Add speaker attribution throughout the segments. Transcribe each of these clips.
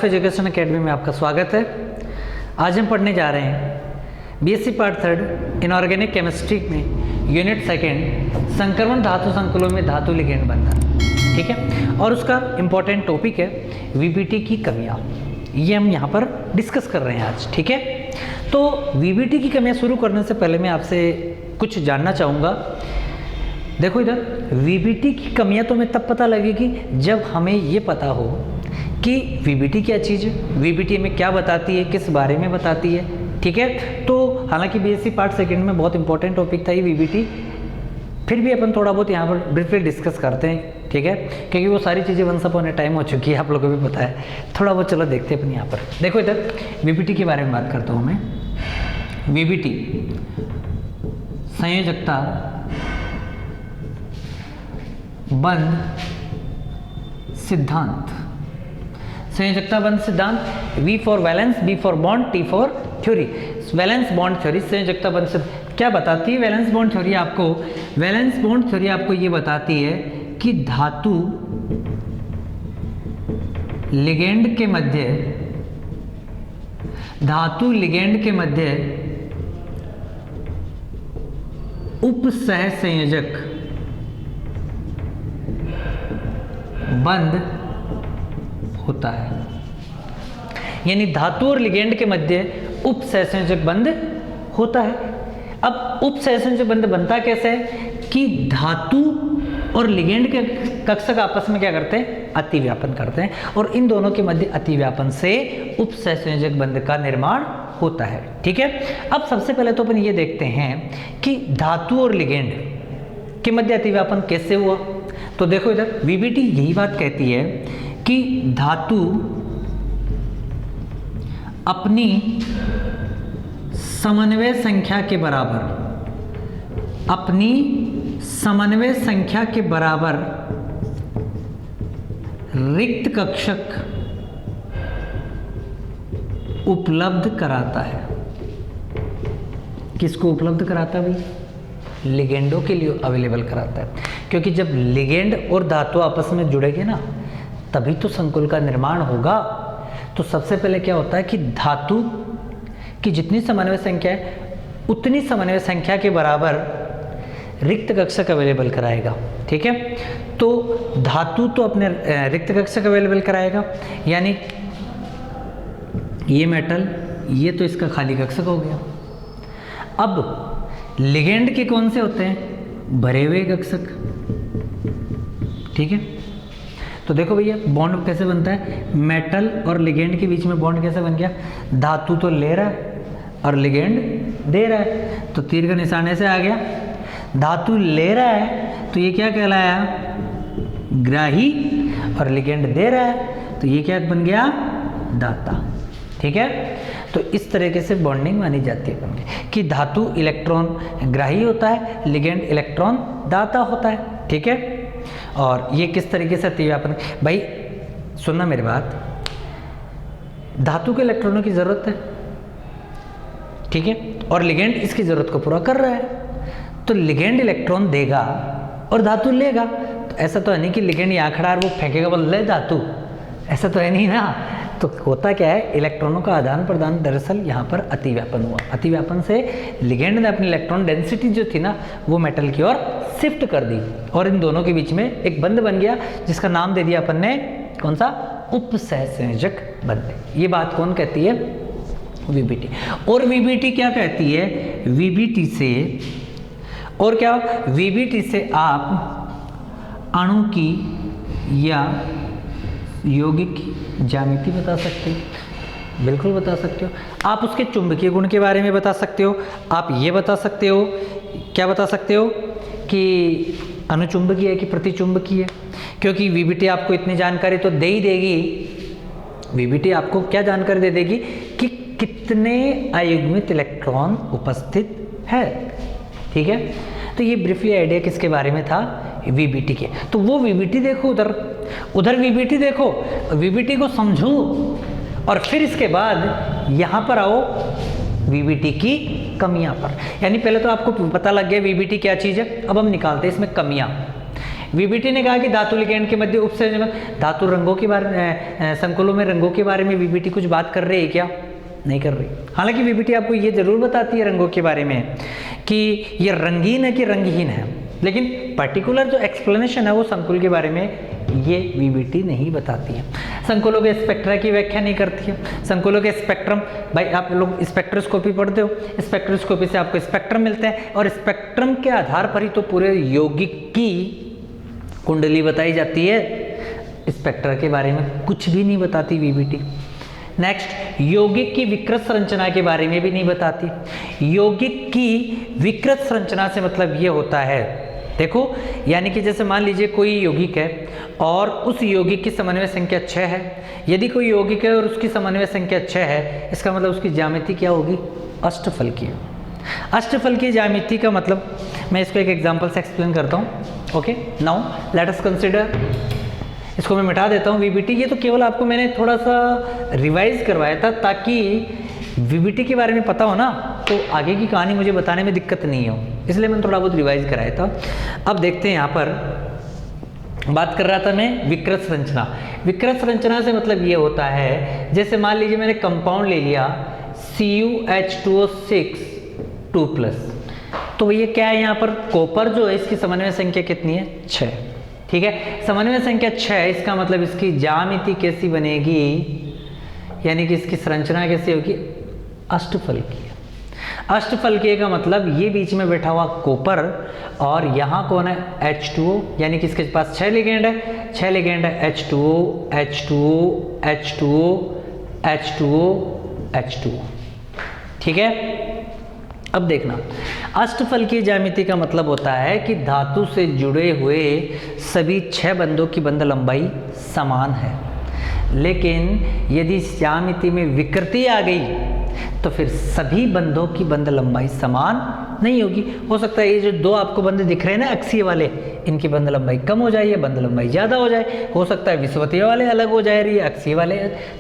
Speaker 1: Life education academy में आपका स्वागत है। आज हम पढ़ने जा रहे हैं बीएससी पार्ट 3 इनऑर्गेनिक केमिस्ट्री में यूनिट 2 संक्रमण धातु संकुलों में धातु लिगेंड बंधन। ठीक है, और उसका इम्पोर्टेंट टॉपिक है वीबीटी की कमियां। ये हम यहाँ पर डिस्कस कर रहे हैं आज। ठीक है, तो वीबीटी की कमियां शुरू करने से पहले मैं आपसे कुछ जानना चाहूँगा। देखो इधर, वीबीटी की कमियां तो हमें तब पता लगेगी जब हमें ये पता हो कि वीबीटी क्या चीज़ है, वीबीटी में क्या बताती है, किस बारे में बताती है। ठीक है, तो हालांकि बीएससी पार्ट 2 में बहुत इंपॉर्टेंट टॉपिक था ये वीबीटी, फिर भी अपन थोड़ा बहुत यहाँ पर ब्रीफली डिस्कस करते हैं। ठीक है, क्योंकि वो सारी चीज़ें वंस अपॉन ए टाइम हो चुकी है, आप लोगों को भी पता है। थोड़ा बहुत चलो देखते हैं अपन यहाँ पर। देखो इधर वीबीटी के बारे में बात करता हूँ मैं। वीबीटी संयोजकता बंध सिद्धांत। संयोजकता बंध सिद्धांत, V for valence, B for bond, T for theory. Valence bond theory संयोजकता बंध सिद्धांत क्या बताती है? वैलेंस बॉन्ड थ्योरी आपको ये बताती है कि धातु लिगेंड के मध्य उपसह संयोजक बंध होता है। यानी धातु और लिगेंड के मध्य उपसहसंयोजक बंध होता है। अब उपसहसंयोजक बंध बनता कैसे है कि धातु और लिगेंड के कक्षक आपस में क्या करते हैं? अतिव्यापन करते हैं, और इन दोनों के मध्य अतिव्यापन से उपसहसंयोजक बंध का निर्माण होता है। ठीक है, अब सबसे पहले तो अपन ये देखते हैं कि धातु और लिगेंड के मध्य अतिव्यापन कैसे हुआ। तो देखो इधर वीबीटी यही बात कहती है कि धातु अपनी समन्वय संख्या के बराबर रिक्त कक्षक उपलब्ध कराता है। किसको उपलब्ध कराता है भाई? लिगेंडों के लिए अवेलेबल कराता है, क्योंकि जब लिगेंड और धातु आपस में जुड़ेंगे ना, तभी तो संकुल का निर्माण होगा। तो सबसे पहले क्या होता है कि धातु की जितनी समन्वय संख्या है उतनी समन्वय संख्या के बराबर रिक्त कक्षक अवेलेबल कराएगा। ठीक है, तो धातु तो अपने रिक्त कक्षक अवेलेबल कराएगा, यानी ये मेटल, ये तो इसका खाली कक्षक हो गया। अब लिगेंड के कौन से होते हैं? भरे हुए कक्षक। ठीक है, तो देखो भैया बॉन्ड कैसे बनता है? मेटल और लिगेंड के बीच में बॉन्ड कैसे बन गया? धातु तो ले रहा है और लिगेंड दे रहा है, तो तीर का निशान ऐसे आ गया। धातु ले रहा है तो ये क्या कहलाया? ग्राही, और लिगेंड दे रहा है तो ये क्या बन गया? दाता। ठीक है, तो इस तरीके से बॉन्डिंग मानी जाती है कि धातु इलेक्ट्रॉन ग्राही होता है, लिगेंड इलेक्ट्रॉन दाता होता है। ठीक है, और ये किस तरीके से अतिव्यापन? भाई सुनना मेरी बात, धातु के इलेक्ट्रॉनों की जरूरत है, ठीक है, और लिगेंड इसकी जरूरत को पूरा कर रहा है। तो लिगेंड इलेक्ट्रॉन देगा और धातु लेगा। तो ऐसा तो है नहीं कि लिगेंड यहाँ खड़ा और वो फेंकेगा बोल ले धातु, ऐसा तो है नहीं ना। तो होता क्या है? इलेक्ट्रॉनों का आदान प्रदान दरअसल यहाँ पर अतिव्यापन हुआ। अतिव्यापन से लिगेंड ने अपनी इलेक्ट्रॉन डेंसिटी जो थी ना, वो मेटल की ओर शिफ्ट कर दी, और इन दोनों के बीच में एक बंध बन गया जिसका नाम दे दिया अपन ने, कौन सा? उपसहसंयोजक बंध। ये बात कौन कहती है? वीबीटी। और वीबीटी क्या कहती है? वीबीटी से और क्या? वीबीटी से आप अणु की या यौगिक की ज्यामिति बता सकते हो। बिल्कुल बता सकते हो। आप उसके चुंबकीय गुण के बारे में बता सकते हो। आप ये बता सकते हो, क्या बता सकते हो कि अनुचुंबकीय है कि प्रतिचुंबकीय है, क्योंकि वीबीटी आपको इतनी जानकारी तो दे ही देगी। वीबीटी आपको क्या जानकारी दे देगी कि कितने अयुग्मित इलेक्ट्रॉन उपस्थित है। ठीक है, तो ये ब्रीफली आइडिया किसके बारे में था? वीबीटी के। तो वो वीबीटी देखो, उधर वीबीटी देखो, वीबीटी को समझो, और फिर इसके बाद यहाँ पर आओ वीबीटी की कमियां पर। यानी पहले तो आपको पता लग गया वीबीटी क्या चीज़ है, अब हम निकालते हैं इसमें कमियां। वीबीटी ने कहा कि धातु लिगेंड के मध्य उपसंयोजन, धातु रंगों के बारे में, संकुलों में रंगों के बारे में वीबीटी कुछ बात कर रही है क्या? नहीं कर रही। हालांकि वीबीटी आपको ये जरूर बताती है रंगों के बारे में कि ये रंगीन है कि रंगहीन है, लेकिन पर्टिकुलर जो एक्सप्लेनेशन है वो संकुल के बारे में ये वीबीटी नहीं बताती है। संकुलों के स्पेक्ट्रा की व्याख्या नहीं करती है। संकुलों के स्पेक्ट्रम, भाई आप लोग स्पेक्ट्रोस्कोपी पढ़ते हो, स्पेक्ट्रोस्कोपी से आपको स्पेक्ट्रम मिलते हैं और स्पेक्ट्रम के आधार पर ही तो पूरे यौगिक की कुंडली बताई जाती है। स्पेक्ट्रा के बारे में कुछ भी नहीं बताती वीबीटी। नेक्स्ट, यौगिक की विकृत संरचना के बारे में भी नहीं बताती। यौगिक की विकृत संरचना से मतलब ये होता है, देखो यानी कि जैसे मान लीजिए कोई यौगिक है और उस यौगिक की समन्वय संख्या 6 है। यदि कोई यौगिक है और उसकी समन्वय संख्या 6 है, इसका मतलब उसकी ज्यामिति क्या होगी? अष्टफलकीय। अष्टफलकीय ज्यामिति का मतलब मैं इसको एक एग्जांपल से एक्सप्लेन करता हूँ। Okay, now let us consider, इसको मैं मिटा देता हूँ वीबीटी। ये तो केवल आपको मैंने थोड़ा सा रिवाइज करवाया था ताकि वीबीटी के बारे में पता हो ना, तो आगे की कहानी मुझे बताने में दिक्कत नहीं हो, इसलिए मैंने थोड़ा बहुत रिवाइज कराया था। अब देखते हैं, यहाँ पर बात कर रहा था मैं विकृत संरचना। विकृत संरचना से मतलब ये होता है, जैसे मान लीजिए मैंने कंपाउंड ले लिया CuH2O6 2+, तो ये क्या है? यहाँ पर कॉपर जो है इसकी समन्वय संख्या कितनी है? 6। ठीक है, समन्वय संख्या 6, इसका मतलब इसकी ज्यामिति कैसी बनेगी, यानी कि इसकी संरचना कैसी होगी? अष्टफलकीय। अष्टफलकीय का मतलब ये बीच में बैठा हुआ कॉपर और यहाँ कौन है? H2O, यानी कि इसके पास 6 लिगेंड है। 6 लिगेंड है, H2O H2O H2O H2O H2O। ठीक है, अब देखना, अष्टफलकीय ज्यामिति का मतलब होता है कि धातु से जुड़े हुए सभी 6 बंधों की बंध लंबाई समान है, लेकिन यदि ज्यामिति में विकृति आ गई तो फिर सभी बंधों की बंध लंबाई समान नहीं होगी। हो सकता है ये जो दो आपको बंध दिख रहे हैं ना अक्षीय वाले, इनकी बंध लंबाई कम हो जाए या बंध लंबाई ज़्यादा हो जाए। हो सकता है विषुवतीय वाले अलग हो जाए, ये अक्षीय वाले।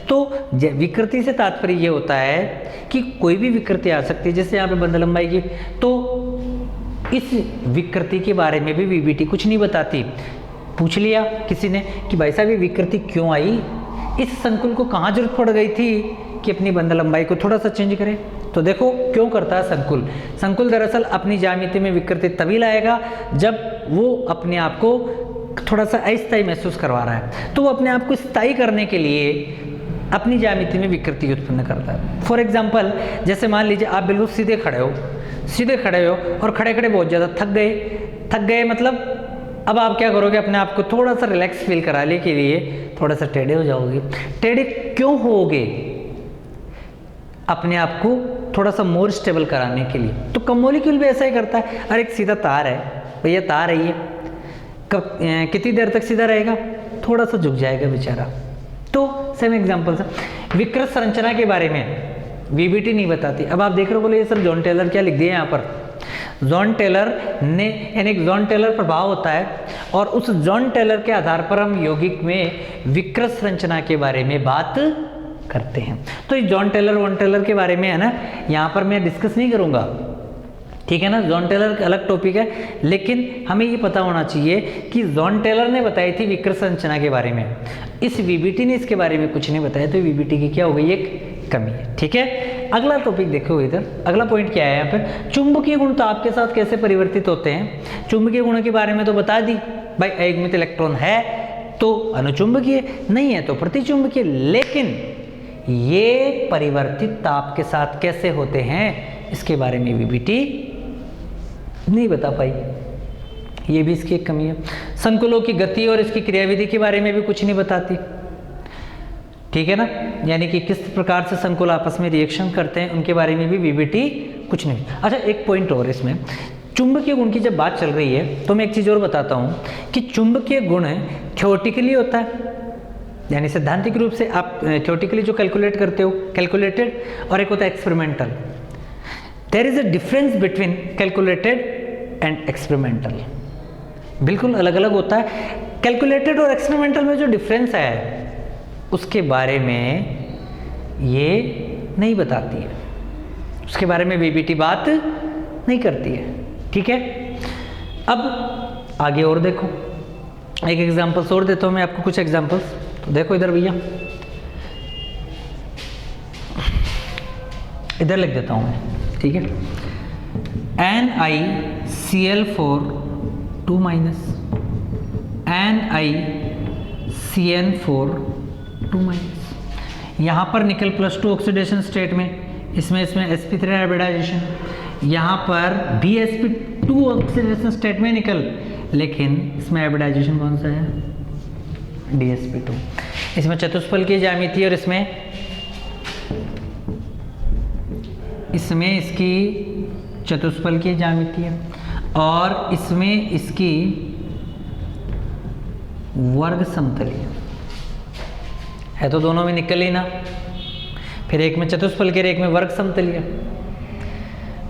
Speaker 1: तो विकृति से तात्पर्य ये होता है कि कोई भी विकृति आ सकती है, जैसे यहाँ पे बंध लंबाई की, तो इस विकृति के बारे में भी वीबीटी कुछ नहीं बताती। पूछ लिया किसी ने कि भाई साहब ये विकृति क्यों आई, इस संकुल को कहाँ जरूरत पड़ गई थी कि अपनी बंध लंबाई को थोड़ा सा चेंज करें? तो देखो क्यों करता है संकुल। संकुल दरअसल अपनी ज्यामिति में विकृति तभी लाएगा जब वो अपने आप को थोड़ा सा अस्थायी महसूस करवा रहा है, तो वो अपने आप को स्थायी करने के लिए अपनी ज्यामिति में विकृति उत्पन्न करता है। फॉर एग्जाम्पल, जैसे मान लीजिए आप बिल्कुल सीधे खड़े हो और खड़े खड़े बहुत ज़्यादा थक गए, मतलब अब आप क्या करोगे? अपने आप को थोड़ा सा रिलैक्स फील कराने के लिए थोड़ा सा टेढ़े हो जाओगे। टेढ़े क्यों होगे? अपने आप को थोड़ा सा मोर स्टेबल कराने के लिए। तो कम मॉलिक्यूल भी ऐसा ही करता है। अरे एक सीधा तार है भैया, तार है ये, कब कितनी देर तक सीधा रहेगा? थोड़ा सा झुक जाएगा बेचारा। तो सेम एग्जांपल से विकृत संरचना के बारे में वीबीटी नहीं बताती। अब आप देख रहे हो, बोले ये सर जॉन टेलर क्या लिख दिया यहाँ पर? जॉन टेलर ने, यानी जॉन टेलर प्रभाव होता है और उस जॉन टेलर के आधार पर हम यौगिक में विकृत संरचना के बारे में बात करते हैं। तो इस जॉन टेलर के बारे में है ना, यहाँ पर मैं डिस्कस नहीं करूँगा, ठीक है ना। जॉन टेलर का अलग टॉपिक है, लेकिन हमें ये पता होना चाहिए कि जॉन टेलर ने बताई थी विकृत संरचना के बारे में, इस वीबीटी ने इसके बारे में कुछ नहीं बताया, तो वीबीटी की क्या हो गई? एक कमी है। ठीक है, अगला टॉपिक देखो इधर, अगला पॉइंट क्या है यहाँ पर? चुंबकीय गुण ताप के साथ कैसे परिवर्तित होते हैं। चुंबकीय गुणों के बारे में तो बता दी भाई, अयुग्मित इलेक्ट्रॉन है तो अनुचुंबकीय, नहीं है तो प्रतिचुंबकीय, लेकिन ये परिवर्तित ताप के साथ कैसे होते हैं इसके बारे में वीबीटी नहीं बता पाई, ये भी इसकी एक कमी है। संकुलों की गति और इसकी क्रियाविधि के बारे में भी कुछ नहीं बताती, ठीक है ना, यानी कि किस प्रकार से संकुल आपस में रिएक्शन करते हैं उनके बारे में भी वीबीटी कुछ नहीं। अच्छा, एक पॉइंट और इसमें, चुंबकीय गुण की जब बात चल रही है तो मैं एक चीज़ और बताता हूँ कि चुंबकीय गुण थ्योरेटिकली होता है, यानी सैद्धांतिक रूप से आप थ्योरेटिकली जो कैलकुलेट करते हो कैलकुलेटेड, और एक होता है experimental. There is a difference between calculated and experimental, बिल्कुल अलग अलग होता है। कैलकुलेटेड और एक्सपेरिमेंटल में जो डिफरेंस है उसके बारे में ये नहीं बताती है, उसके बारे में वीबीटी बात नहीं करती है, ठीक है। अब आगे और देखो, एक एग्जांपल्स और देता हूँ मैं आपको, कुछ एग्जांपल्स। तो देखो इधर भैया, इधर लिख देता हूँ मैं, ठीक है। NiCl4 2 minus, NiCN4 2 minus. यहाँ पर निकल +2 ऑक्सीडेशन स्टेट में, इसमें sp3 हाइब्रिडाइजेशन, यहाँ पर भी sp2 ऑक्सीडेशन स्टेट में निकल, लेकिन इसमें हाइब्रिडाइजेशन कौन सा है, dsp2। इसमें चतुष्फल की ज्यामिति और इसमें इसकी चतुष्फल की ज्यामिति है, और इसमें इसकी वर्ग समतलीय है। तो दोनों में निकल ही ना, फिर एक में चतुष्फल के, एक में वर्ग समतलीय।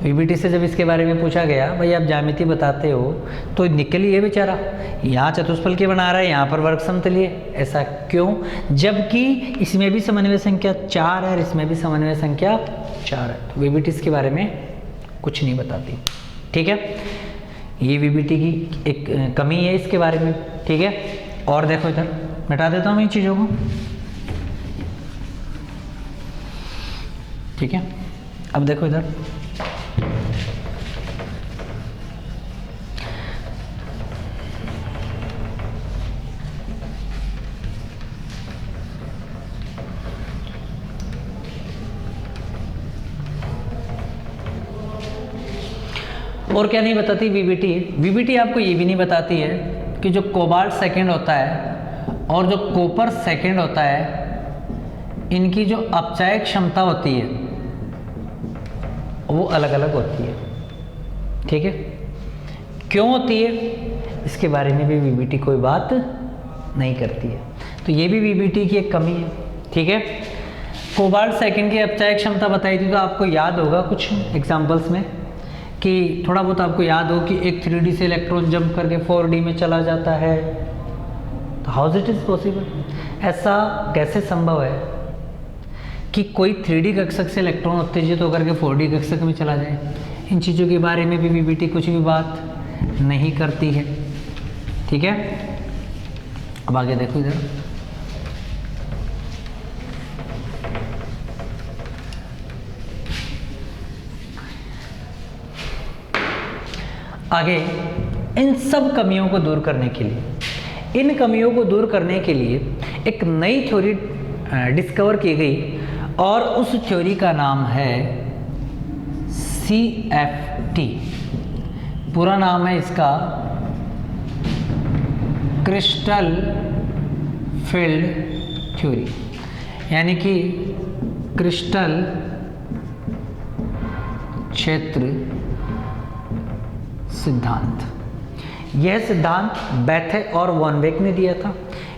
Speaker 1: वीबीटी से जब इसके बारे में पूछा गया, भाई आप ज्यामिति बताते हो तो निकल ही है बेचारा, यहाँ चतुष्फल के बना रहा है, यहाँ पर वर्ग समतलीय, ऐसा क्यों, जबकि इसमें भी समन्वय संख्या 4 है और इसमें भी समन्वय संख्या 4 है। तो वीबीटी इसके बारे में कुछ नहीं बताती, ठीक है। ये वीबीटी की एक कमी है इसके बारे में, ठीक है। और देखो इधर मिटा देता हूँ इन चीज़ों को, ठीक है। अब देखो इधर, और क्या नहीं बताती वीबीटी। वीबीटी आपको ये भी नहीं बताती है कि जो कोबाल्ट सेकंड होता है और जो कॉपर सेकंड होता है, इनकी जो अपचय क्षमता होती है वो अलग अलग होती है, ठीक है। क्यों होती है, इसके बारे में भी वीबीटी कोई बात नहीं करती है। तो ये भी वीबीटी की एक कमी है, ठीक है। कोबाल्ट सेकंड की अपचय क्षमता बताई थी, तो आपको याद होगा कुछ एग्जाम्पल्स में कि थोड़ा बहुत आपको याद हो कि एक 3D से इलेक्ट्रॉन जंप करके 4D में चला जाता है। तो हाउ इट इज़ पॉसिबल, ऐसा कैसे संभव है कि कोई 3D कक्षक से इलेक्ट्रॉन उत्तेजित होकर के 4D कक्षक में चला जाए। इन चीज़ों के बारे में भी वीबीटी कुछ भी बात नहीं करती है, ठीक है। अब आगे देखो इधर, आगे इन सब कमियों को दूर करने के लिए, इन कमियों को दूर करने के लिए एक नई थ्योरी डिस्कवर की गई, और उस थ्योरी का नाम है CFT। पूरा नाम है इसका क्रिस्टल फील्ड थ्योरी, यानी कि क्रिस्टल क्षेत्र सिद्धांत। यह सिद्धांत बेथे और वॉन बेक ने दिया था।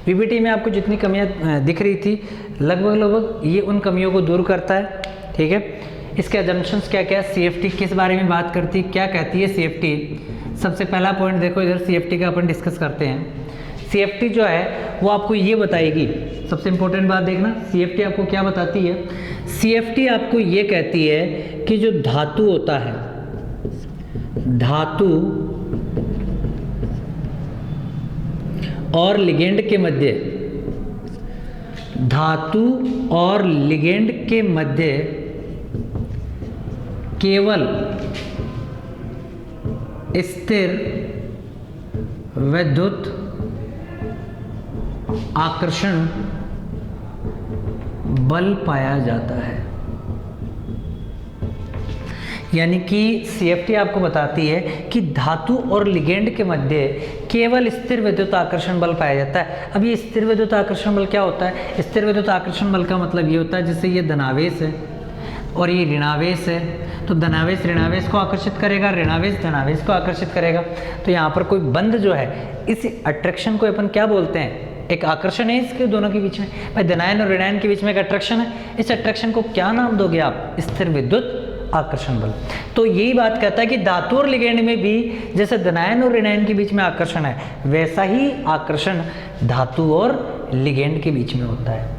Speaker 1: वीबीटी में आपको जितनी कमियां दिख रही थी, लगभग ये उन कमियों को दूर करता है, ठीक है। इसके अजम्पशंस क्या क्या, CFT किस बारे में बात करती है, क्या कहती है CFT। सबसे पहला पॉइंट देखो इधर, CFT का अपन डिस्कस करते हैं। CFT जो है वो आपको ये बताएगी, सबसे इंपॉर्टेंट बात देखना, CFT आपको क्या बताती है। CFT आपको ये कहती है कि जो धातु होता है, धातु और लिगेंड के मध्य, धातु और लिगेंड के मध्य केवल स्थिर विद्युत आकर्षण बल पाया जाता है। यानी कि CFT आपको बताती है कि धातु और लिगेंड के मध्य केवल स्थिर विद्युत आकर्षण बल पाया जाता है। अब ये स्थिर विद्युत आकर्षण बल क्या होता है, स्थिर विद्युत आकर्षण बल का मतलब ये होता है जैसे ये धनावेश है और ये ऋणावेश है, तो धनावेश ऋणावेश को आकर्षित करेगा, ऋणावेश धनावेश को आकर्षित करेगा। तो यहाँ पर कोई बंध जो है, इस अट्रैक्शन को अपन क्या बोलते हैं, एक आकर्षण है इसके दोनों के बीच में। भाई धनायन और ऋणायन के बीच में एक अट्रैक्शन है, इस अट्रैक्शन को क्या नाम दोगे आप, स्थिर विद्युत आकर्षण बल। तो यही बात कहता है कि धातु और लिगेंड में भी जैसे धनायन और ऋणायन के बीच में आकर्षण है, वैसा ही आकर्षण धातु और लिगेंड के बीच में होता है।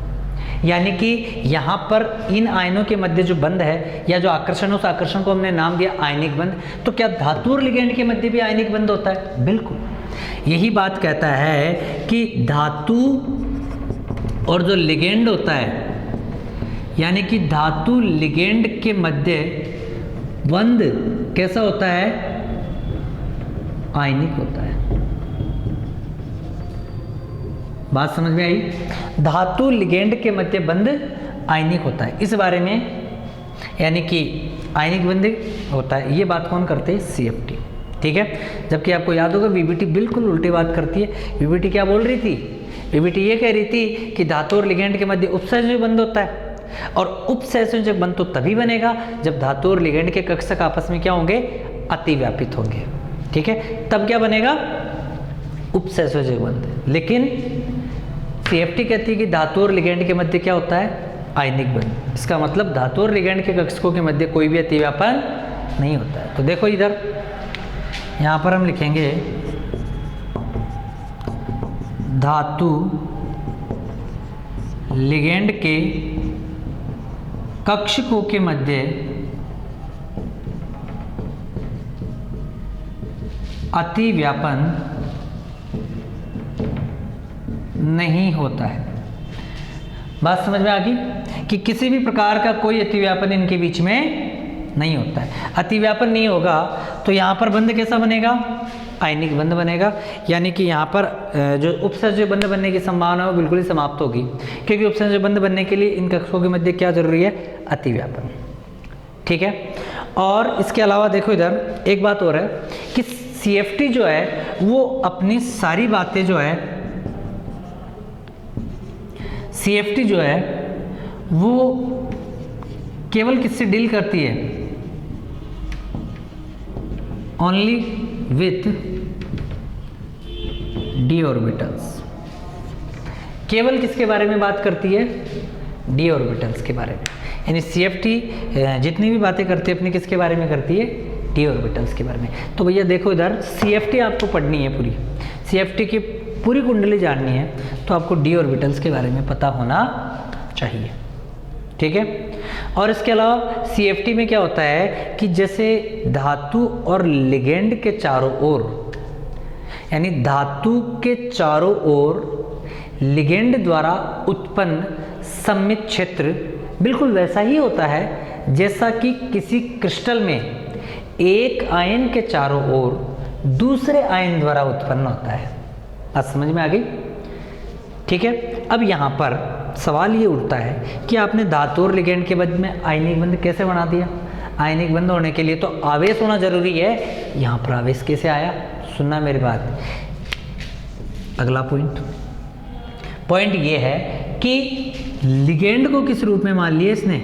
Speaker 1: यानी कि यहाँ पर इन आयनों के मध्य जो बंध है या जो आकर्षण है, उस आकर्षण को हमने नाम दिया आयनिक बंध। तो क्या धातु और लिगेंड के मध्य भी आयनिक बंध होता है? बिल्कुल। यही बात कहता है कि धातु और जो लिगेंड होता है, यानी कि धातु लिगेंड के मध्य बंध कैसा होता है, आयनिक होता है। बात समझ में आई? धातु लिगेंड के मध्य बंध आयनिक होता है, इस बारे में, यानी कि आयनिक बंध होता है, ये बात कौन करते हैं, CFT। ठीक है, जबकि आपको याद होगा VBT बिल्कुल उल्टी बात करती है। VBT क्या बोल रही थी, VBT ये कह रही थी कि धातु और लिगेंड के मध्य उपसंयोजक बंध होता है, और उपसंयोजक बंध तो तभी बनेगा जब धातु और लिगेंड के कक्षक आपस में क्या होंगे, अतिव्यापित होंगे। ठीक है, तब क्या बनेगा, उपसंयोजक बंध। लेकिन CFT कहती है कि धातु और लिगेंड के मध्य क्या होता है, आयनिक बंध। इसका मतलब धातु और लिगेंड के कक्षकों के मध्य कोई भी अतिव्यापन नहीं होता है। तो देखो इधर, यहाँ पर हम लिखेंगे धातु लिगेंड के कक्षकों के मध्य अतिव्यापन नहीं होता है। बात समझ में आ गई कि किसी भी प्रकार का कोई अतिव्यापन इनके बीच में नहीं होता है। अतिव्यापन नहीं होगा तो यहाँ पर बंध कैसा बनेगा, आयनिक बंध बनेगा, यानी कि यहाँ पर जो उपसंयोजक बंध बनने की संभावना है वो बिल्कुल ही समाप्त होगी, क्योंकि उपसंयोजक बंध बनने के लिए इन कक्षकों के मध्य क्या जरूरी है, अतिव्यापन। ठीक है, और इसके अलावा देखो इधर एक बात और है कि CFT जो है वो अपनी सारी बातें जो है, CFT जो है वो केवल किससे डील करती है, ओनली विथ d ऑर्बिटल्स। केवल किसके बारे में बात करती है, d ऑर्बिटल्स के बारे में। यानी CFT जितनी भी बातें करती है अपनी किसके बारे में करती है, d ऑर्बिटल्स के बारे में। तो भैया देखो इधर CFT आपको पढ़नी है पूरी, CFT की पूरी कुंडली जाननी है तो आपको d ऑर्बिटल्स के बारे में पता होना चाहिए। ठीक है, और इसके अलावा CFT में क्या होता है कि जैसे धातु और लिगेंड के चारों ओर, यानी धातु के चारों ओर लिगेंड द्वारा उत्पन्न सममित क्षेत्र बिल्कुल वैसा ही होता है जैसा कि किसी क्रिस्टल में एक आयन के चारों ओर दूसरे आयन द्वारा उत्पन्न होता है। बात समझ में आ गई? ठीक है, अब यहाँ पर सवाल ये उठता है कि आपने धातु और लिगेंड के मध्य में आयनिक बंध कैसे बना दिया। आयनिक बंध होने के लिए तो आवेश होना जरूरी है, यहाँ पर आवेश कैसे आया, सुनना मेरी बात। अगला पॉइंट ये है कि लिगेंड को किस रूप में मान लिया इसने,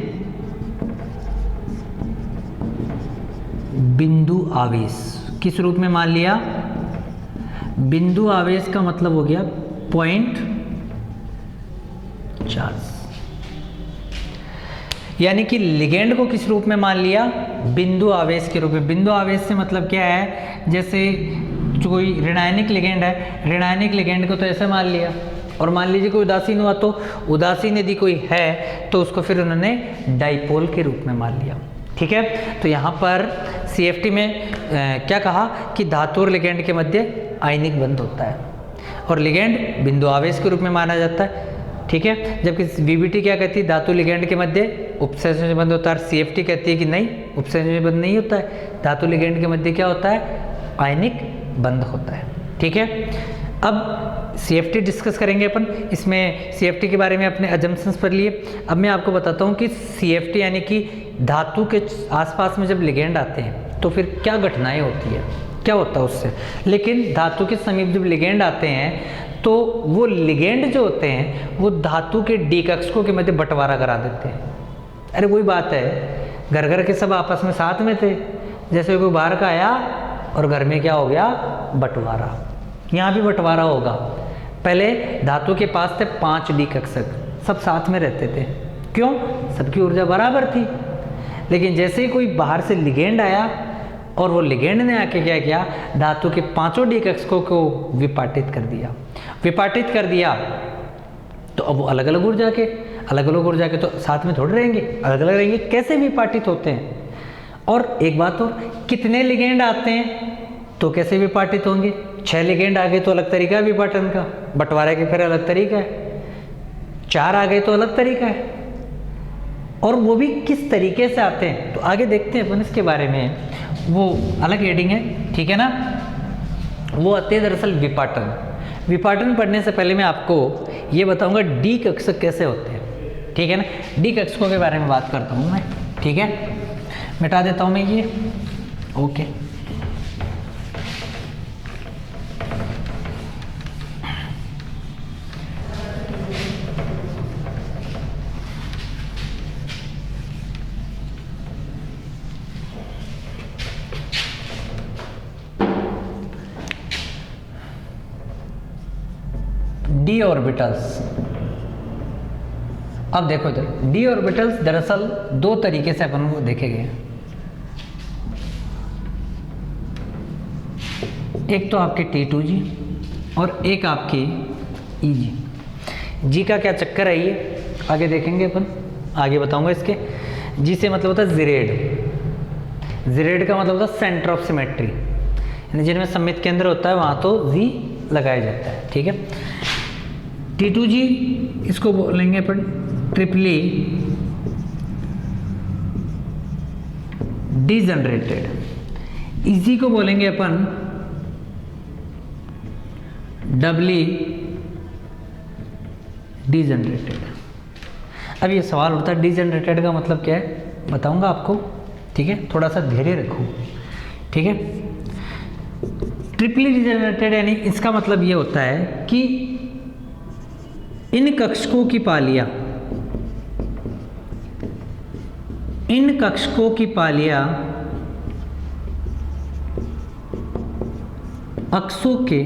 Speaker 1: बिंदु आवेश। किस रूप में मान लिया, बिंदु आवेश का मतलब हो गया पॉइंट चार्ज। यानी कि लिगेंड को किस रूप में मान लिया, बिंदु आवेश के रूप में। बिंदु आवेश से मतलब क्या है, जैसे कोई ऋणायनिक लिगेंड है, ऋणायनिक लिगेंड को तो ऐसे मान लिया, और मान लीजिए कोई उदासीन हुआ तो उदासीन यदि कोई है तो उसको फिर उन्होंने डाइपोल के रूप में मान लिया। ठीक है, तो यहाँ पर CFT में क्या कहा कि धातु और लिगेंड के मध्य आयनिक बंध होता है और लिगेंड बिंदु आवेश के रूप में माना जाता है। ठीक है, जबकि VBT क्या कहती है, धातु लिगेंड के मध्य उपसंयोजक बंध होता है। CFT कहती है कि नहीं, उपसंयोजक बंध नहीं होता है, धातु लिगेंड के मध्य क्या होता है, आयनिक बंध होता है। ठीक है, अब CFT डिस्कस करेंगे अपन। इसमें CFT के बारे में अपने अजम्पशंस पढ़ लिए। अब मैं आपको बताता हूँ कि CFT यानी कि धातु के आसपास में जब लिगेंड आते हैं तो फिर क्या घटनाएं होती है, क्या होता है उससे। लेकिन धातु के समीप जब लिगेंड आते हैं तो वो लिगेंड जो होते हैं वो धातु के डी कक्षकों के मध्य बंटवारा करा देते हैं। अरे वही बात है, घर घर के सब आपस में साथ में थे, जैसे कोई बाहर का आया और घर में क्या हो गया, बंटवारा। यहाँ भी बंटवारा होगा। पहले धातु के पास थे 5 डी कक्षक, सब साथ में रहते थे, क्यों, सबकी ऊर्जा बराबर थी। लेकिन जैसे ही कोई बाहर से लिगेंड आया और वो लिगेंड ने आके क्या किया, धातु के 5 डी कक्षकों को विपाटित कर दिया। तो अब वो अलग अलग ऊर्जा के तो साथ में थोड़े रहेंगे, अलग अलग रहेंगे। कैसे विपाटित होते हैं, और एक बात और, कितने लिगेंड आते हैं तो कैसे विपाटित होंगे, 6 लिगेंड आ गए तो अलग तरीका है विपाटन का, बंटवारे के फिर अलग तरीका है, 4 आ गए तो अलग तरीका है, और वो भी किस तरीके से आते हैं तो आगे देखते हैं अपन इसके बारे में, वो अलग हेडिंग है, ठीक है ना। वो आते हैं दरअसल विपाटन। विपाटन पढ़ने से पहले मैं आपको ये बताऊंगा डी कक्षक कैसे होते हैं, ठीक है ना। डी कक्षकों के बारे में बात करता हूँ मैं, ठीक है। मिटा देता हूँ मैं ये, ओके। डी ऑर्बिटल्स, अब देखो इधर डी ऑर्बिटल्स दरअसल 2 तरीके से अपन को देखे गए। एक तो आपके T2G और एक आपकी EG। जी का क्या चक्कर है ये आगे देखेंगे अपन, आगे बताऊंगा इसके। जी से मतलब होता है जिरेड, जिरेड का मतलब होता है सेंटर ऑफ सिमेट्री, यानी जिनमें सममित केंद्र होता है वहां तो जी लगाया जाता है, ठीक है। T2G इसको बोलेंगे अपन ट्रिपली डिजनरेटेड, इजी को बोलेंगे अपन डबली डिजनरेटेड। अब ये सवाल उठता है डिजनरेटेड का मतलब क्या है, बताऊंगा आपको, ठीक है। थोड़ा सा धैर्य रखो, ठीक है। ट्रिपली डिजनरेटेड यानी इसका मतलब ये होता है कि इन कक्षकों की पालियां, इन कक्षकों की पालियां अक्षों के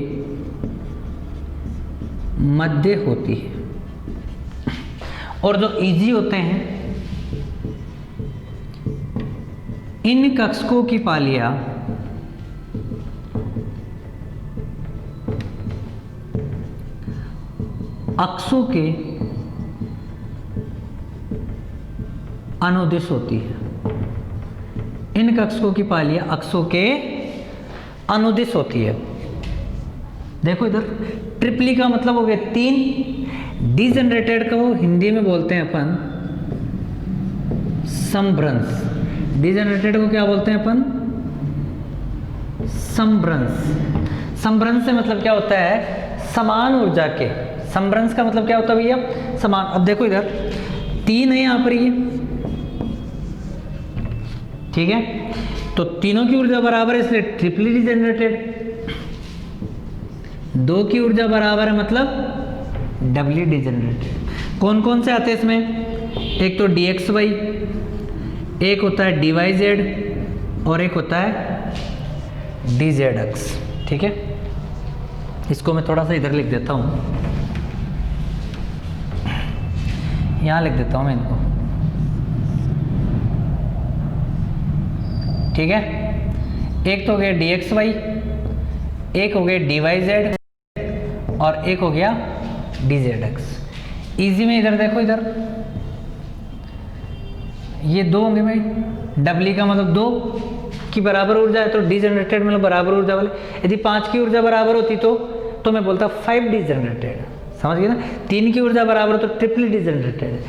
Speaker 1: मध्य होती है, और जो इजी होते हैं इन कक्षकों की पालियां अक्षों के अनुदिश होती है। इन कक्षकों की पालियां अक्षों के अनुदिश होती है। देखो इधर ट्रिपली का मतलब हो गया 3, डिजनरेटेड को हिंदी में बोलते हैं अपन समभ्रंश। डिजनरेटेड को क्या बोलते हैं अपन, समभ्रंश। समभ्रंश से मतलब क्या होता है, समान ऊर्जा के। समभ्रंश का मतलब क्या होता है भैया, समान। अब देखो इधर 3 है यहाँ पर ये, ठीक है, तो तीनों की ऊर्जा बराबर है इसलिए ट्रिपली डिजनरेटेड। 2 की ऊर्जा बराबर है मतलब डबली डिजनरेटेड। कौन कौन से आते हैं इसमें, एक तो dxy, एक होता है dyz और एक होता है dzx, ठीक है। इसको मैं थोड़ा सा इधर लिख देता हूँ, यहाँ लिख देता हूँ मैं इनको, ठीक है। एक तो हो गया dxy, एक हो गया dyz और एक हो गया dzx। इजी में इधर देखो, इधर ये 2 होंगे भाई, डबली का मतलब 2 की बराबर ऊर्जा है तो डिजनरेटेड मतलब बराबर ऊर्जा वाले। यदि 5 की ऊर्जा बराबर होती तो मैं बोलता 5 डिजनरेटेड, समझ गए ना। 3 की ऊर्जा बराबर तो ट्रिपली डिजनरेटेड,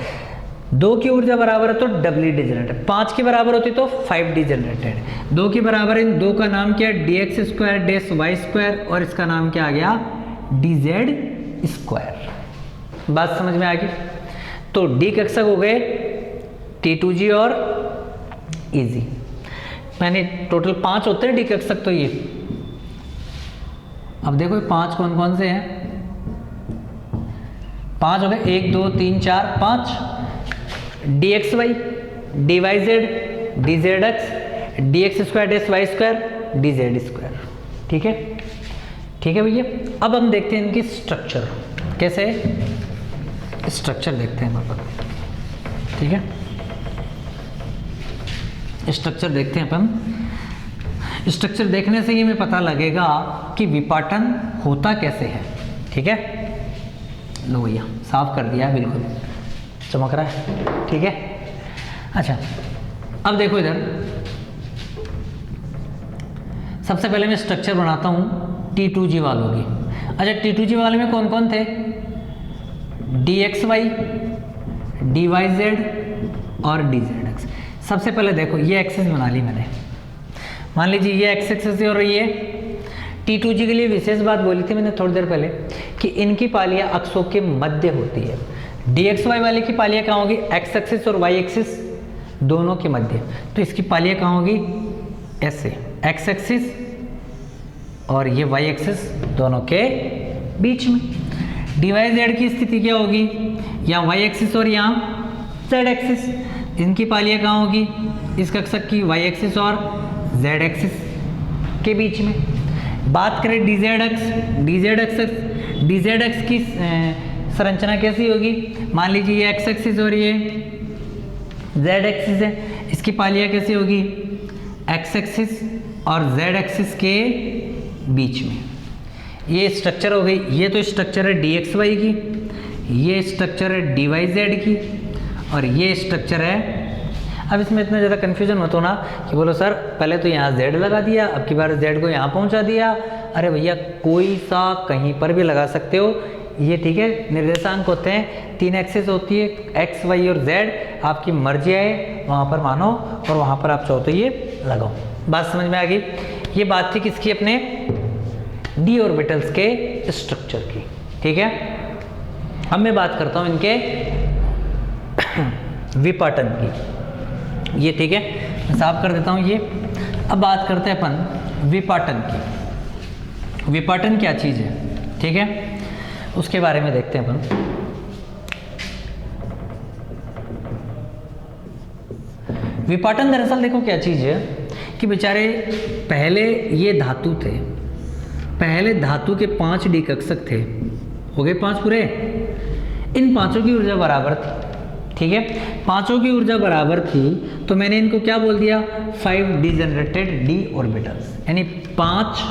Speaker 1: 2 की ऊर्जा बराबर है तो डबली डिजनरेटेड, 5 की बराबर होती तो 5 डिजनरेटेड। 2 की बराबर इन 2 का नाम क्या है, dx square dash Y square, और इसका नाम क्या आ गया, dz स्क्वायर। बात समझ में आ गई। तो डी कक्षक हो गए T2G और EG, मैंने टोटल 5 होते हैं डी कक्षक। तो ये अब देखो 5 कौन कौन से हैं, 5 हो गए, 1 2 3 4 5, dxy, dyz, dzx, dx square dash Y square, dz square, ठीक है। ठीक है भैया। अब हम देखते हैं इनकी स्ट्रक्चर कैसे, स्ट्रक्चर देखते हैं अपन, ठीक है। स्ट्रक्चर देखते हैं अपन। स्ट्रक्चर देखने से ही हमें पता लगेगा कि विपाटन होता कैसे है, ठीक है। लो भैया साफ कर दिया, बिल्कुल चमक रहा है, ठीक है। अच्छा अब देखो इधर, सबसे पहले मैं स्ट्रक्चर बनाता हूँ T2G वालों की। अच्छा, T2G वाले में कौन कौन थे? DXY, DYZ और DZX। सबसे पहले देखो ये एक्सिस बना ली मैंने, मान लीजिए ये एक्स एक्सिस और ये T2G के लिए विशेष बात बोली थी मैंने थोड़ी देर पहले कि इनकी पालियां अक्षों के मध्य होती है। DXY वाले की पालियां कहाँ होगी? एक्स एक्सिस और वाई एक्सिस दोनों के मध्य। तो इसकी पालियां कहाँ होगी? ऐसे, एक्स एक्सिस और ये वाई एक्सिस दोनों के बीच में। DYZ की स्थिति क्या होगी? यहाँ वाई एक्सिस और यहाँ जेड एक्सिस। इनकी पालियां कहाँ होगी? इस कक्षक की वाई एक्सिस और जेड एक्सिस के बीच में। बात करें DZX की संरचना कैसी होगी? मान लीजिए ये एक्स एक्सिस और ये जेड एक्सिस है, इसकी पालियां कैसी होगी? एक्स एक्सिस और जेड एक्सिस के बीच में। ये स्ट्रक्चर हो गई। ये तो स्ट्रक्चर है DXY की, ये स्ट्रक्चर है DYZ की और ये स्ट्रक्चर है। अब इसमें इतना ज़्यादा कन्फ्यूजन मत होना कि बोलो सर पहले तो यहाँ Z लगा दिया, अब की बार Z को यहाँ पहुँचा दिया। अरे भैया कोई सा कहीं पर भी लगा सकते हो, ये ठीक है। निर्देशांक होते हैं, 3 एक्सिस होती है, X, Y और Z। आपकी मर्जी आए वहाँ पर मानो और वहाँ पर आप चाहो तो ये लगाओ। बात समझ में आ गई? ये बात थी किसकी? अपने d ऑर्बिटल्स के स्ट्रक्चर की, ठीक है। अब मैं बात करता हूँ इनके विपाटन की, ये ठीक है, मैं साफ कर देता हूँ ये। अब बात करते हैं अपन विपाटन की। विपाटन क्या चीज़ है, ठीक है, उसके बारे में देखते हैं अपन। विपाटन दरअसल देखो क्या चीज़ है कि बेचारे पहले ये धातु थे, पहले धातु के 5 डी कक्षक थे, हो गए 5 पूरे। इन पांचों की ऊर्जा बराबर थी, ठीक है, पांचों की ऊर्जा बराबर थी। तो मैंने इनको क्या बोल दिया? 5 डिजेनरेटेड डी ऑर्बिटल्स, यानी 5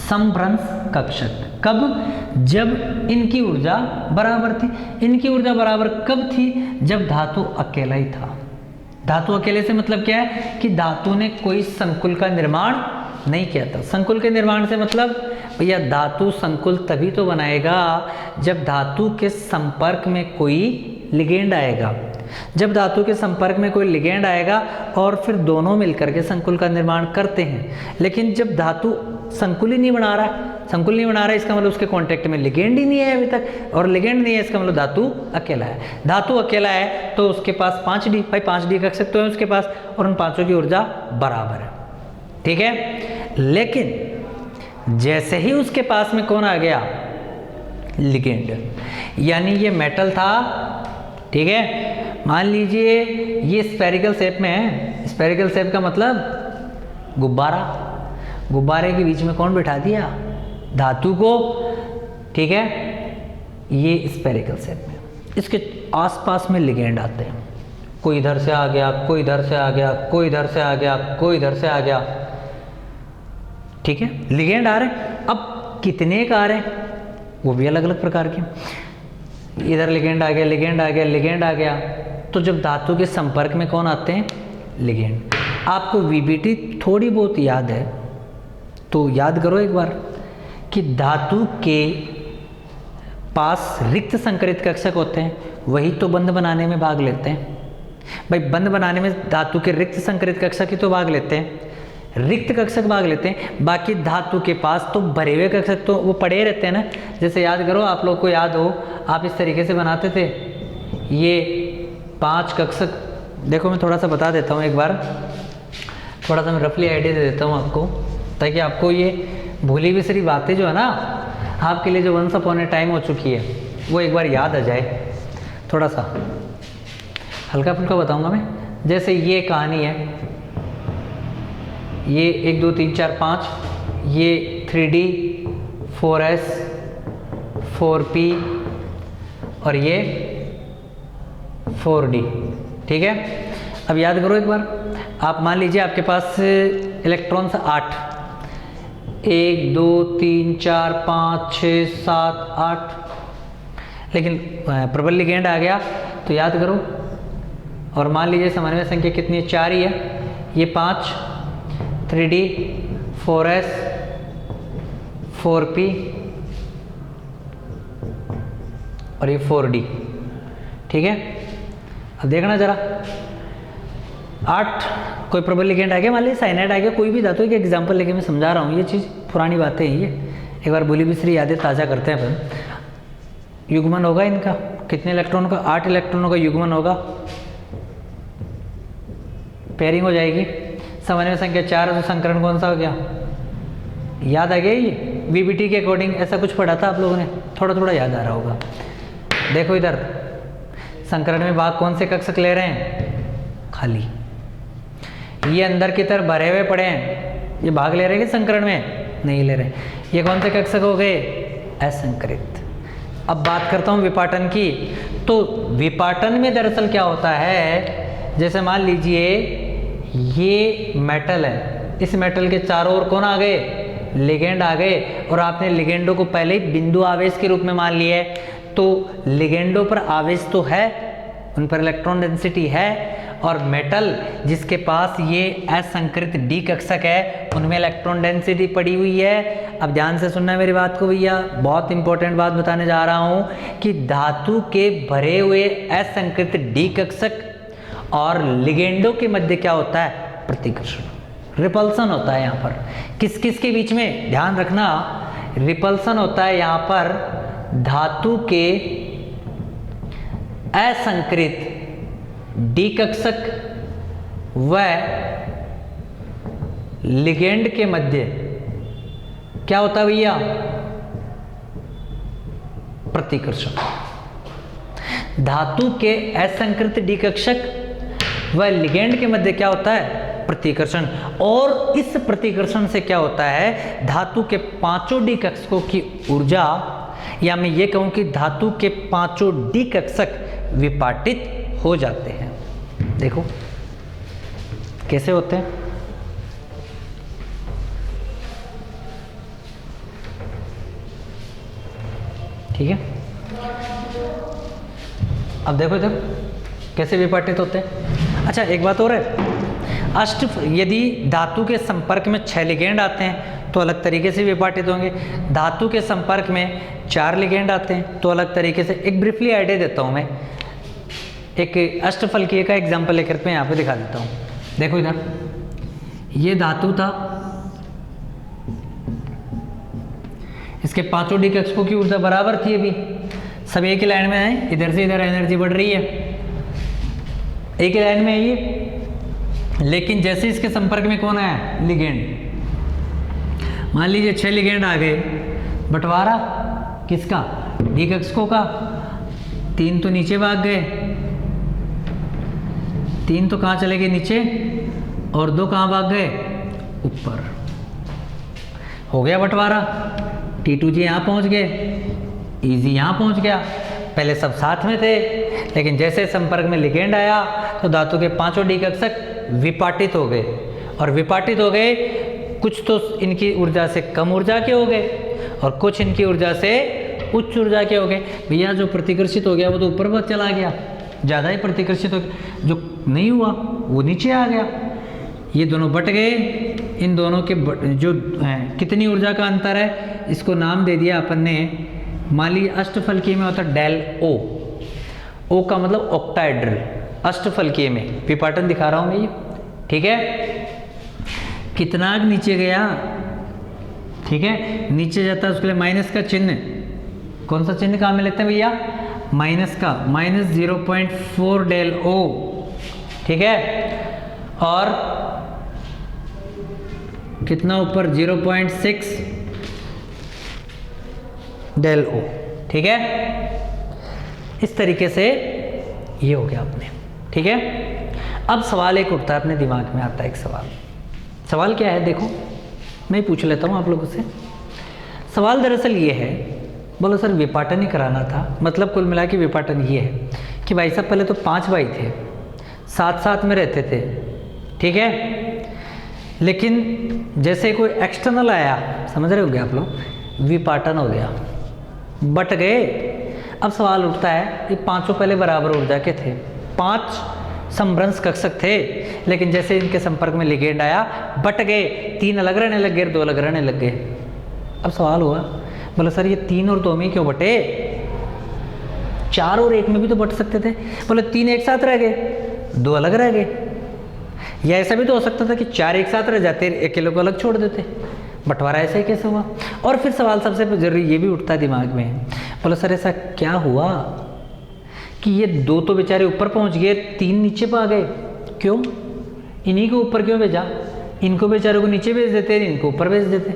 Speaker 1: समभ्रंश कक्षक। कब? जब इनकी ऊर्जा बराबर थी। इनकी ऊर्जा बराबर कब थी? जब धातु अकेला ही था। धातु अकेले से मतलब क्या है कि धातु ने कोई संकुल का निर्माण नहीं किया था। संकुल के निर्माण से मतलब भैया धातु संकुल तभी तो बनाएगा जब धातु के संपर्क में कोई लिगेंड आएगा। जब धातु के संपर्क में कोई लिगेंड आएगा और फिर दोनों मिलकर के संकुल का निर्माण करते हैं। लेकिन जब धातु संकुल ही नहीं बना रहा, संकुल नहीं बना रहा है, इसका मतलब उसके कांटेक्ट में लिगेंड ही नहीं है अभी तक, और लिगेंड नहीं है इसका मतलब धातु अकेला है। धातु अकेला है तो उसके पास 5 डी, भाई 5 डी कक्षक तो है उसके पास, और उन पांचों की ऊर्जा बराबर है, ठीक है। लेकिन जैसे ही उसके पास में कौन आ गया? लिगेंड, यानी ये मेटल था, ठीक है। मान लीजिए ये स्फेरिकल शेप में है। स्फेरिकल शेप का मतलब गुब्बारा, गुब्बारे के बीच में कौन बिठा दिया? धातु को, ठीक है। ये स्फेरिकल शेप में, इसके आसपास में लिगेंड आते हैं। कोई इधर से आ गया, कोई इधर से आ गया, कोई इधर से आ गया, कोई इधर से आ गया, ठीक है, लिगेंड आ रहे। अब कितने का आ रहे वो भी अलग अलग प्रकार के। इधर लिगेंड आ गया, लिगेंड आ गया, लिगेंड आ गया। तो जब धातु के संपर्क में कौन आते हैं? लिगेंड। आपको वीबीटी थोड़ी बहुत याद है तो याद करो एक बार कि धातु के पास रिक्त संकरित कक्षक होते हैं, वही तो बंध बनाने में भाग लेते हैं। भाई बंध बनाने में धातु के रिक्त संकरित कक्षक ही तो भाग लेते हैं, रिक्त कक्षक भाग लेते हैं। बाकी धातु के पास तो भरे हुए कक्षक तो वो पड़े रहते हैं ना। जैसे याद करो, आप लोग को याद हो, आप इस तरीके से बनाते थे ये 5 कक्षक। देखो मैं थोड़ा सा बता देता हूँ एक बार, थोड़ा सा मैं रफली आइडिया दे देता हूँ आपको, ताकि आपको ये भूली बिसरी बातें जो है ना आपके लिए जो वंस अपॉन ए टाइम हो चुकी है वो एक बार याद आ जाए। थोड़ा सा हल्का फुल्का बताऊँगा मैं। जैसे ये कहानी है, ये 1 2 3 4 5, ये 3D 4S 4P और ये 4D, ठीक है। अब याद करो एक बार, आप मान लीजिए आपके पास इलेक्ट्रॉन्स 8, 1 2 3 4 5 6 7 8, लेकिन प्रबल लिगेंड आ गया तो याद करो। और मान लीजिए समन्वय संख्या कितनी है? 4 ही है। ये 5 3D 4S 4p और ये 4d, ठीक है। अब देखना जरा 8 कोई प्रबल लिगेंड आ गया, मान लीजिए साइनाइड आ गया, कोई भी धातु के एग्जांपल लेके मैं समझा रहा हूँ, ये चीज़ पुरानी बातें हैं, ये एक बार भूली बिसरी यादें ताज़ा करते हैं अपन। युग्मन होगा इनका, कितने इलेक्ट्रॉन का? 8 इलेक्ट्रॉनों का युग्मन होगा, पेयरिंग हो जाएगी। समन्वय संख्या 4 है तो संकरण कौन सा हो गया? याद आ गया ये वीबीटी के अकॉर्डिंग, ऐसा कुछ पढ़ा था आप लोगों ने, थोड़ा थोड़ा याद आ रहा होगा। देखो इधर संकरण में भाग कौन से कक्षक ले रहे हैं? खाली। ये अंदर की तरफ भरे हुए पड़े हैं, ये भाग ले रहे हैं कि संकरण में? नहीं ले रहे। ये कौन से कक्षक हो गए? असंकरित। अब बात करता हूँ विपाटन की। तो विपाटन में दरअसल क्या होता है, जैसे मान लीजिए ये मेटल है, इस मेटल के चारों ओर कौन आ गए? लिगेंड आ गए, और आपने लिगेंडों को पहले ही बिंदु आवेश के रूप में मान लिए, तो लिगेंडों पर आवेश तो है, उन पर इलेक्ट्रॉन डेंसिटी है, और मेटल जिसके पास ये असंकृत डी कक्षक है उनमें इलेक्ट्रॉन डेंसिटी पड़ी हुई है। अब ध्यान से सुनना मेरी बात को भैया, बहुत इंपॉर्टेंट बात बताने जा रहा हूँ कि धातु के भरे हुए असंकृत डी कक्षक और लिगेंडों के मध्य क्या होता है? प्रतिकर्षण, रिपल्सन होता है। यहाँ पर किस किस के बीच में? ध्यान रखना, रिपल्सन होता है यहाँ पर धातु के असंकृत डी कक्षक व लिगेंड के मध्य क्या होता है भैया? प्रतिकर्षण। धातु के असंकृत डी कक्षक व लिगेंड के मध्य क्या होता है? प्रतिकर्षण। और इस प्रतिकर्षण से क्या होता है? धातु के पांचों डी कक्षकों की ऊर्जा, या मैं ये कहूं कि धातु के पांचों डी कक्षक विपाटित हो जाते हैं। देखो कैसे होते हैं। ठीक है, अब देखो इधर कैसे विपाटित होते हैं। अच्छा एक बात और है, यदि धातु के संपर्क में 6 लिगेंड आते हैं तो अलग तरीके से विपाटित होंगे। धातु के संपर्क में 4 लिगेंड आते हैं तो अलग तरीके से। एक ब्रीफली आइडिया देता हूं मैं, एक अष्टफलकीय का एग्जाम्पल लेकर मैं यहाँ पे दिखा देता हूँ। देखो इधर ये धातु था, इसके पांचों डी कक्षकों की ऊर्जा बराबर थी, अभी सब एक ही लाइन में है, इधर से इधर एनर्जी बढ़ रही है, एक ही लाइन में है ये। लेकिन जैसे इसके संपर्क में कौन है? लिगेंड। मान लीजिए 6 लिगेंड आ गए, बंटवारा किसका? डी कक्षकों का। 3 तो नीचे भाग गए, 3 तो कहाँ चले गए? नीचे, और 2 कहाँ भाग गए? ऊपर। हो गया बंटवारा। T2G यहाँ पहुँच गए, EG यहाँ पहुँच गया। पहले सब साथ में थे, लेकिन जैसे संपर्क में लिगेंड आया तो धातु के पांचों डी कक्षक विपाटित हो गए, और विपाटित हो गए, कुछ तो इनकी ऊर्जा से कम ऊर्जा के हो गए और कुछ इनकी ऊर्जा से उच्च ऊर्जा के हो गए। भैया जो प्रतिकर्षित हो गया वो तो ऊपर पर चला गया, ज़्यादा ही प्रतिकर्षित हो गया, जो नहीं हुआ वो नीचे आ गया। ये दोनों बट गए, इन दोनों के जो कितनी ऊर्जा का अंतर है इसको नाम दे दिया अपन ने। मान लीजिए अष्टफलकीय में होता है डेल ओ, ओ का मतलब ऑक्टाहेड्रल। अष्टफलकीय में विपाटन दिखा रहा हूं मैं ये, ठीक है। कितना नीचे गया, ठीक है, नीचे जाता है उसके लिए माइनस का चिन्ह। कौन सा चिन्ह काम में लेते हैं भैया? माइनस का, माइनस 0.4 डेल ओ, ठीक है। और कितना ऊपर? 0.6 डेल ओ, ठीक है। इस तरीके से ये हो गया अपने, ठीक है। अब सवाल एक उठता है अपने दिमाग में, आता है एक सवाल। सवाल क्या है देखो, मैं पूछ लेता हूँ आप लोगों से। सवाल दरअसल ये है, बोलो सर विपाटन ही कराना था, मतलब कुल मिला के विपाटन ये है कि भाई साहब पहले तो 5 भाई थे, साथ साथ में रहते थे, ठीक है। लेकिन जैसे कोई एक्सटर्नल आया, समझ रहे होगे आप लोग, विपाटन हो गया, बट गए। अब सवाल उठता है ये पांचों पहले बराबर ऊर्जा के थे, 5 समभ्रंश कक्षक थे, लेकिन जैसे इनके संपर्क में लिगेंड आया बट गए, 3 अलग रहने लग गए, 2 अलग रहने लग गए। अब सवाल हुआ, बोला सर ये 3 और 2 में क्यों बटे, 4 और 1 में भी तो बट सकते थे। बोले 3 एक साथ रह गए, 2 अलग रह गए, या ऐसा भी तो हो सकता था कि 4 एक साथ रह जाते, अकेले को अलग छोड़ देते। बंटवारा ऐसे ही कैसे हुआ? और फिर सवाल सबसे जरूरी ये भी उठता है दिमाग में, बोला सर ऐसा क्या हुआ कि ये 2 तो बेचारे ऊपर पहुंच गए, 3 नीचे पे आ गए, क्यों? इन्हीं को ऊपर क्यों भेजा? इनको बेचारों को नीचे भेज देते, इनको ऊपर भेज देते,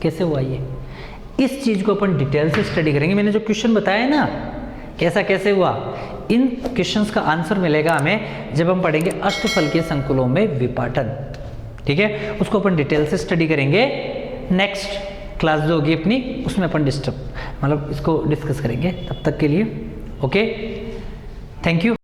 Speaker 1: कैसे हुआ ये? इस चीज़ को अपन डिटेल से स्टडी करेंगे। मैंने जो क्वेश्चन बताया ना कैसा कैसे हुआ, इन क्वेश्चंस का आंसर मिलेगा हमें जब हम पढ़ेंगे अष्टफल के संकुलों में विपाटन। ठीक है, उसको अपन डिटेल से स्टडी करेंगे। नेक्स्ट क्लास जो होगी अपनी उसमें अपन इसको डिस्कस करेंगे। तब तक के लिए ओके, थैंक यू।